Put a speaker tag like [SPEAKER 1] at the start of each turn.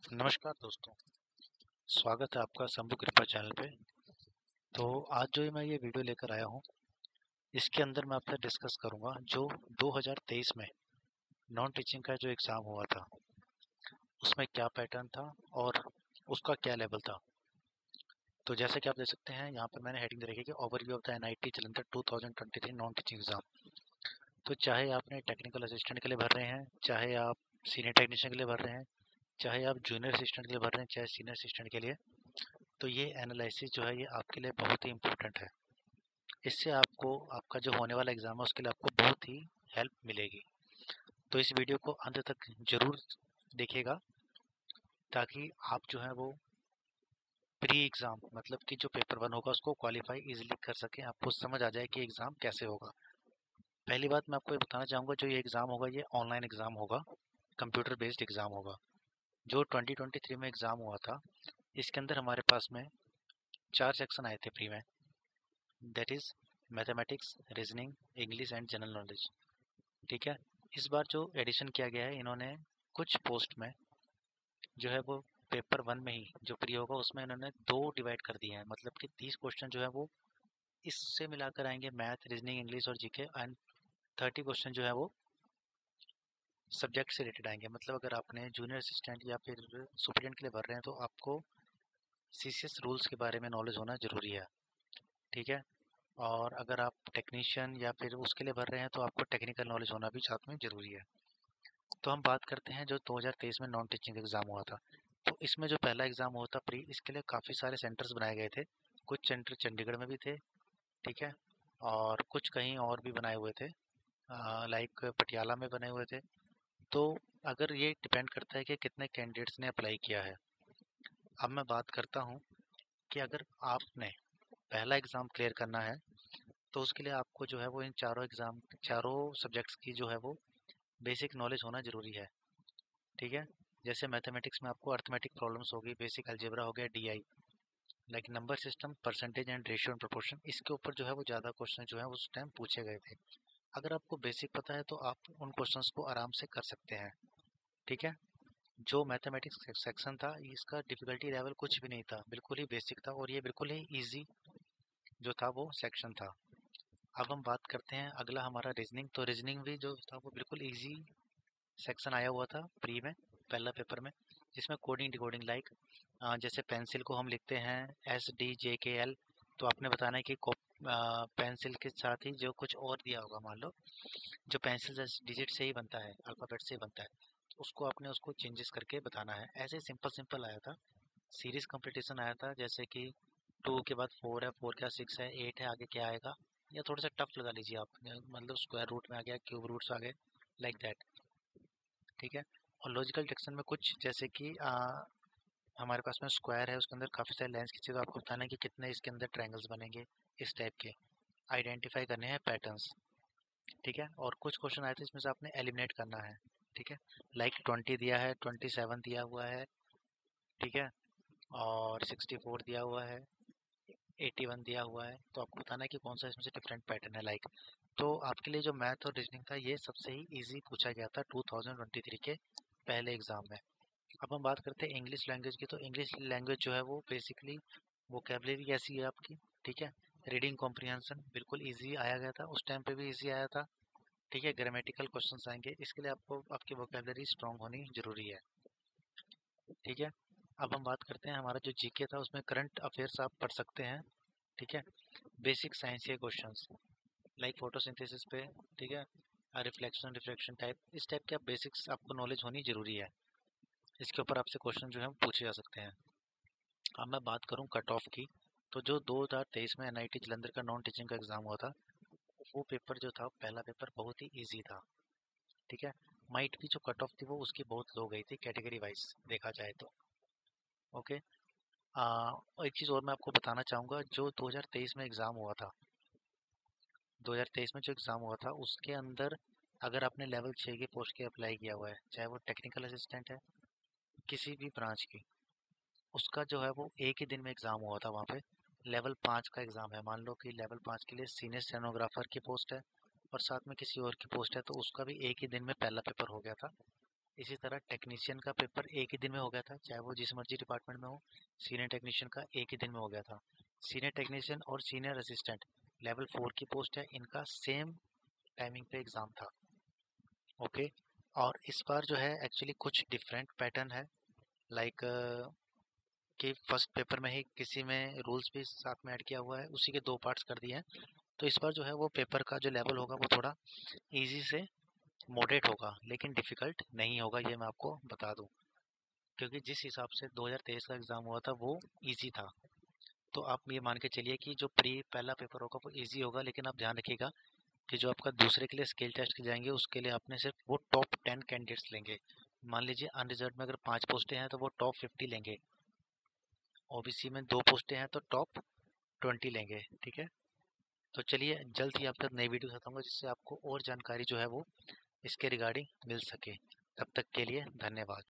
[SPEAKER 1] नमस्कार दोस्तों, स्वागत है आपका शंभू कृपा चैनल पे। तो आज जो मैं ये वीडियो लेकर आया हूँ, इसके अंदर मैं आपसे डिस्कस करूँगा जो 2023 में नॉन टीचिंग का जो एग्ज़ाम हुआ था, उसमें क्या पैटर्न था और उसका क्या लेवल था। तो जैसे कि आप देख सकते हैं, यहाँ पर मैंने हेडिंग दे रखी है कि overview of the NIT Jalandhar 2023 non teaching exam. तो चाहे आपने टेक्निकल असिस्टेंट के लिए भर रहे हैं, चाहे आप सीनियर टेक्नीशियन के लिए भर रहे हैं, चाहे आप जूनियर असिस्टेंट के लिए भर रहे हैं, चाहे सीनियर असिस्टेंट के लिए, तो ये एनालिसिस जो है ये आपके लिए बहुत ही इम्पोर्टेंट है। इससे आपको आपका जो होने वाला एग्ज़ाम है उसके लिए आपको बहुत ही हेल्प मिलेगी। तो इस वीडियो को अंत तक ज़रूर देखिएगा, ताकि आप जो है वो प्री एग्ज़ाम मतलब कि जो पेपर 1 होगा उसको क्वालिफाई इजीली कर सकें, आपको समझ आ जाए कि एग्ज़ाम कैसे होगा। पहली बात मैं आपको ये बताना चाहूँगा, जो ये एग्ज़ाम होगा ये ऑनलाइन एग्ज़ाम होगा, कंप्यूटर बेस्ड एग्ज़ाम होगा। जो 2023 में एग्ज़ाम हुआ था, इसके अंदर हमारे पास में 4 सेक्शन आए थे प्री में, that is mathematics, reasoning, English and general knowledge. ठीक है। इस बार जो एडिशन किया गया है, इन्होंने कुछ पोस्ट में जो है वो पेपर 1 में ही जो प्री होगा उसमें इन्होंने 2 डिवाइड कर दिए हैं, मतलब कि 30 क्वेश्चन जो है वो इससे मिलाकर आएंगे, मैथ, रीजनिंग, इंग्लिश और जीके, एंड 30 क्वेश्चन जो है वो सब्जेक्ट से रिलेटेड आएंगे। मतलब अगर आपने जूनियर असिस्टेंट या फिर सुपरिटेंडेंट के लिए भर रहे हैं तो आपको सीसीएस रूल्स के बारे में नॉलेज होना जरूरी है। ठीक है। और अगर आप टेक्नीशियन या फिर उसके लिए भर रहे हैं तो आपको टेक्निकल नॉलेज होना भी साथ में जरूरी है। तो हम बात करते हैं जो 2023 में नॉन टीचिंग एग्ज़ाम हुआ था। तो इसमें जो पहला एग्ज़ाम हुआ था प्री, इसके लिए काफ़ी सारे सेंटर्स बनाए गए थे। कुछ सेंटर चंडीगढ़ में भी थे, ठीक है, और कुछ कहीं और भी बनाए हुए थे, लाइक पटियाला में बने हुए थे। तो अगर ये डिपेंड करता है कि कितने कैंडिडेट्स ने अप्लाई किया है। अब मैं बात करता हूँ कि अगर आपने पहला एग्ज़ाम क्लियर करना है तो उसके लिए आपको जो है वो इन चारों सब्जेक्ट्स की जो है वो बेसिक नॉलेज होना ज़रूरी है। ठीक है। जैसे मैथमेटिक्स में आपको अर्थमेटिक प्रॉब्लम्स होगी, बेसिक अलजेब्रा हो गया, DI like number system, percentage and ratio and proportion, इसके ऊपर जो है वो ज़्यादा क्वेश्चन जो है उस टाइम पूछे गए थे। अगर आपको बेसिक पता है तो आप उन क्वेश्चंस को आराम से कर सकते हैं। ठीक है। जो मैथमेटिक्स सेक्शन था इसका डिफिकल्टी लेवल कुछ भी नहीं था, बिल्कुल ही बेसिक था, और ये बिल्कुल ही ईजी जो था वो सेक्शन था। अब हम बात करते हैं अगला हमारा रीजनिंग। तो रीजनिंग भी जो था वो बिल्कुल ईजी सेक्शन आया हुआ था प्री में, पहला पेपर में, जिसमें कोडिंग डिकोडिंग लाइक जैसे पेंसिल को हम लिखते हैं SDJKL, तो आपने बताना है कि पेंसिल के साथ ही जो कुछ और दिया होगा, मान लो जो पेंसिल डिजिट से ही बनता है, अल्फ़ाबेट से ही बनता है, तो उसको आपने उसको चेंजेस करके बताना है। ऐसे सिंपल सिंपल आया था। सीरीज कंपटीशन आया था, जैसे कि 2 के बाद 4 है, 4 का 6 है, 8 है, आगे क्या आएगा, या थोड़ा सा टफ लगा लीजिए आप, मतलब स्क्वायर रूट में आ गया, क्यूब रूट्स आ गए, लाइक दैट। ठीक है। और लॉजिकल डिडक्शन में कुछ जैसे कि हमारे पास में स्क्वायर है, उसके अंदर काफ़ी सारे लाइंस खींचे, तो आपको बताना है कि कितने इसके अंदर ट्रायंगल्स बनेंगे, इस टाइप के आइडेंटिफाई करने हैं पैटर्न्स। ठीक है। और कुछ क्वेश्चन आए थे इसमें से आपने एलिमिनेट करना है। ठीक है। लाइक 20 दिया है, 27 दिया हुआ है, ठीक है, और 64 दिया हुआ है, 81 दिया हुआ है, तो आपको बताना है कि कौन सा इसमें से डिफरेंट पैटर्न है, लाइक। तो आपके लिए जो मैथ और रीजनिंग था ये सबसे ही इजी पूछा गया था 2023 के पहले एग्जाम में। अब हम बात करते हैं इंग्लिश लैंग्वेज की। तो इंग्लिश लैंग्वेज जो है वो बेसिकली वोकेबलरी कैसी है आपकी, ठीक है, रीडिंग कॉम्प्रिहेंशन बिल्कुल इजी आया गया था, उस टाइम पे भी इजी आया था। ठीक है। ग्रामेटिकल क्वेश्चंस आएंगे, इसके लिए आपको आपकी वोकेबलरी स्ट्रांग होनी जरूरी है। ठीक है। अब हम बात करते हैं हमारा जो जीके था, उसमें करंट अफेयर्स आप पढ़ सकते हैं। ठीक है। बेसिक साइंस के क्वेश्चंस लाइक फोटोसिंथेसिस पे, ठीक है, रिफ्लेक्शन रिफ्रैक्शन टाइप, इस टाइप के आप बेसिक्स आपको नॉलेज होनी जरूरी है। इसके ऊपर आपसे क्वेश्चन जो है वो पूछे जा सकते हैं। अब मैं बात करूं कट ऑफ की, तो जो 2023 में एनआईटी जालंधर का नॉन टीचिंग का एग्जाम हुआ था, वो पेपर जो था पहला पेपर बहुत ही इजी था। ठीक है। माइट की जो कट ऑफ थी वो उसकी बहुत लो गई थी कैटेगरी वाइज देखा जाए तो। ओके। और एक चीज़ और मैं आपको बताना चाहूँगा, जो 2023 में एग्ज़ाम हुआ था, 2023 में जो एग्ज़ाम हुआ था उसके अंदर अगर आपने लेवल 6 की पोस्ट के अप्लाई किया हुआ है, चाहे वो टेक्निकल असिस्टेंट है किसी भी ब्रांच की, उसका जो है वो एक ही दिन में एग्ज़ाम हुआ था वहाँ पे। लेवल 5 का एग्ज़ाम है, मान लो कि लेवल 5 के लिए सीनियर स्टेनोग्राफर की पोस्ट है और साथ में किसी और की पोस्ट है, तो उसका भी एक ही दिन में पहला पेपर हो गया था। इसी तरह टेक्नीशियन का पेपर एक ही दिन में हो गया था, चाहे वो जिस मर्जी डिपार्टमेंट में हो। सीनियर टेक्नीशियन का एक ही दिन में हो गया था। सीनियर टेक्नीशियन और सीनियर असिस्टेंट लेवल 4 की पोस्ट है, इनका सेम टाइमिंग पे एग्ज़ाम था। ओके। और इस बार जो है एक्चुअली कुछ डिफरेंट पैटर्न है, लाइक कि फर्स्ट पेपर में ही किसी में रूल्स भी साथ में ऐड किया हुआ है, उसी के 2 पार्ट्स कर दिए हैं। तो इस बार जो है वो पेपर का जो लेवल होगा वो थोड़ा ईज़ी से मॉडरेट होगा, लेकिन डिफ़िकल्ट नहीं होगा, ये मैं आपको बता दूँ। क्योंकि जिस हिसाब से 2023 का एग्ज़ाम हुआ था वो ईज़ी था। तो आप ये मान के चलिए कि जो पहला पेपर होगा वो ईज़ी होगा, लेकिन आप ध्यान रखिएगा कि जो आपका दूसरे के लिए स्किल टेस्ट के जाएंगे उसके लिए आपने सिर्फ वो टॉप 10 कैंडिडेट्स लेंगे। मान लीजिए अनरिजर्व में अगर 5 पोस्टें हैं तो वो टॉप 50 लेंगे, ओबीसी में 2 पोस्टें हैं तो टॉप 20 लेंगे। ठीक है, तो चलिए जल्द ही आपके साथ नई वीडियो खाता हूँ जिससे आपको और जानकारी जो है वो इसके रिगार्डिंग मिल सके। तब तक के लिए धन्यवाद।